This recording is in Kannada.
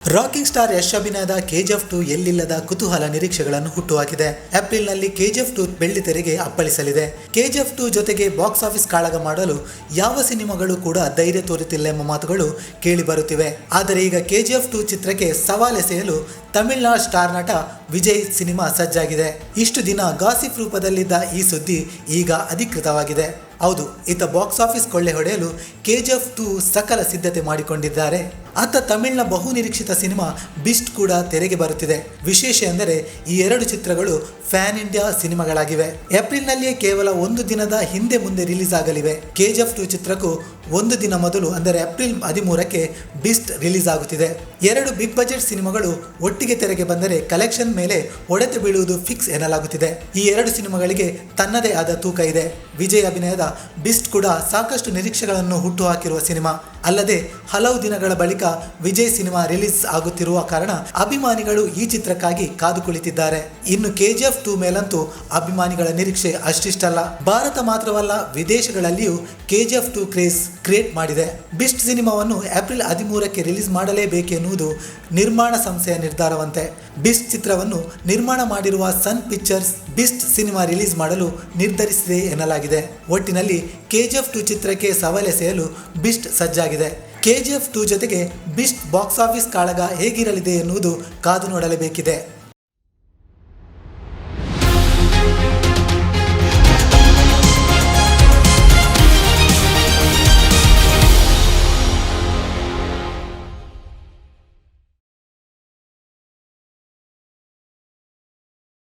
ರಾಕಿಂಗ್ ಸ್ಟಾರ್ ಯಶ್ ಅಭಿನಯದ ಕೆಜಿಎಫ್ 2 ಎಲ್ಲಿಲ್ಲದ ಕುತೂಹಲ ನಿರೀಕ್ಷೆಗಳನ್ನು ಹುಟ್ಟುಹಾಕಿದೆ. ಏಪ್ರಿಲ್ನಲ್ಲಿ ಕೆಜಿಎಫ್ 2 ಬೆಳ್ಳಿ ತೆರೆಗೆ ಅಪ್ಪಳಿಸಲಿದೆ. ಕೆಜಿಎಫ್ 2 ಜೊತೆಗೆ ಬಾಕ್ಸ್ ಆಫೀಸ್ ಕಾಳಗ ಮಾಡಲು ಯಾವ ಸಿನಿಮಾಗಳು ಕೂಡ ಧೈರ್ಯ ತೋರುತ್ತಿಲ್ಲ ಎಂಬ ಮಾತುಗಳು ಕೇಳಿ ಬರುತ್ತಿವೆ. ಆದರೆ ಈಗ ಕೆಜಿಎಫ್ 2 ಚಿತ್ರಕ್ಕೆ ಸವಾಲೆಸೆಯಲು ತಮಿಳುನಾಡು ಸ್ಟಾರ್ ನಟ ವಿಜಯ್ ಸಿನಿಮಾ ಸಜ್ಜಾಗಿದೆ. ಇಷ್ಟು ದಿನ ಗಾಸಿಪ್ ರೂಪದಲ್ಲಿದ್ದ ಈ ಸುದ್ದಿ ಈಗ ಅಧಿಕೃತವಾಗಿದೆ. ಹೌದು, ಈತ ಬಾಕ್ಸ್ ಆಫೀಸ್ ಕೊಳ್ಳೆ ಹೊಡೆಯಲು ಕೆಜಿಎಫ್ 2 ಸಕಲ ಸಿದ್ಧತೆ ಮಾಡಿಕೊಂಡಿದ್ದಾರೆ. ಅತ್ತ ತಮಿಳಿನ ಬಹುನಿರೀಕ್ಷಿತ ಸಿನಿಮಾ ಬಿಸ್ಟ್ ಕೂಡ ತೆರೆಗೆ ಬರುತ್ತಿದೆ. ವಿಶೇಷ ಎಂದರೆ ಈ ಎರಡು ಚಿತ್ರಗಳು ಫ್ಯಾನ್ ಇಂಡಿಯಾ ಸಿನಿಮಾಗಳಾಗಿವೆ. ಏಪ್ರಿಲ್ನಲ್ಲಿಯೇ ಕೇವಲ ಒಂದು ದಿನದ ಹಿಂದೆ ಮುಂದೆ ರಿಲೀಸ್ ಆಗಲಿವೆ. ಕೆಜಿಎಫ್ 2 ಚಿತ್ರಕ್ಕೂ ಒಂದು ದಿನ ಮೊದಲು ಅಂದರೆ ಏಪ್ರಿಲ್ 13ಕ್ಕೆ ಬಿಸ್ಟ್ ರಿಲೀಸ್ ಆಗುತ್ತಿದೆ. ಎರಡು ಬಿಗ್ ಬಜೆಟ್ ಸಿನಿಮಾಗಳು ಒಟ್ಟಿಗೆ ತೆರೆಗೆ ಬಂದರೆ ಕಲೆಕ್ಷನ್ ಮೇಲೆ ಹೊಡೆತ ಬೀಳುವುದು ಫಿಕ್ಸ್ ಎನ್ನಲಾಗುತ್ತಿದೆ. ಈ ಎರಡು ಸಿನಿಮಾಗಳಿಗೆ ತನ್ನದೇ ಆದ ತೂಕ ಇದೆ. ವಿಜಯ್ ಅಭಿನಯದ ಬಿಸ್ಟ್ ಕೂಡ ಸಾಕಷ್ಟು ನಿರೀಕ್ಷೆಗಳನ್ನು ಹುಟ್ಟುಹಾಕಿರುವ ಸಿನಿಮಾ. ಅಲ್ಲದೆ ಹಲವು ದಿನಗಳ ಬಳಿಕ ವಿಜಯ್ ಸಿನಿಮಾ ರಿಲೀಸ್ ಆಗುತ್ತಿರುವ ಕಾರಣ ಅಭಿಮಾನಿಗಳು ಈ ಚಿತ್ರಕ್ಕಾಗಿ ಕಾದು ಕುಳಿತಿದ್ದಾರೆ. ಇನ್ನು ಕೆಜಿಎಫ್ 2 ಮೇಲಂತೂ ಅಭಿಮಾನಿಗಳ ನಿರೀಕ್ಷೆ ಅಷ್ಟಿಷ್ಟಲ್ಲ. ಭಾರತ ಮಾತ್ರವಲ್ಲ, ವಿದೇಶಗಳಲ್ಲಿಯೂ ಕೆಜಿಎಫ್ 2 ಕ್ರೇಜ್ ಕ್ರಿಯೇಟ್ ಮಾಡಿದೆ. ಬಿಸ್ಟ್ ಸಿನಿಮಾವನ್ನು ಏಪ್ರಿಲ್ 13ಕ್ಕೆ ರಿಲೀಸ್ ಮಾಡಲೇಬೇಕೆನ್ನುವುದು ನಿರ್ಮಾಣ ಸಂಸ್ಥೆಯ ನಿರ್ಧಾರವಂತೆ. ಬಿಸ್ಟ್ ಚಿತ್ರವನ್ನು ನಿರ್ಮಾಣ ಮಾಡಿರುವ ಸನ್ ಪಿಕ್ಚರ್ಸ್ ಬಿಸ್ಟ್ ಸಿನಿಮಾ ರಿಲೀಸ್ ಮಾಡಲು ನಿರ್ಧರಿಸಿದೆ ಎನ್ನಲಾಗಿದೆ. ಒಟ್ಟಿನಲ್ಲಿ ಕೆಜಿಎಫ್ 2 ಚಿತ್ರಕ್ಕೆ ಸವಾಲೆಸೆಯಲು ಬಿಸ್ಟ್ ಸಜ್ಜಾಗಿದೆ. ಕೆಜಿಎಫ್ 2 ಜೊತೆಗೆ ಬಿಸ್ಟ್ ಬಾಕ್ಸ್ ಆಫೀಸ್ ಕಾಳಗ ಹೇಗಿರಲಿದೆ ಎನ್ನುವುದು ಕಾದು ನೋಡಲೇಬೇಕಿದೆ.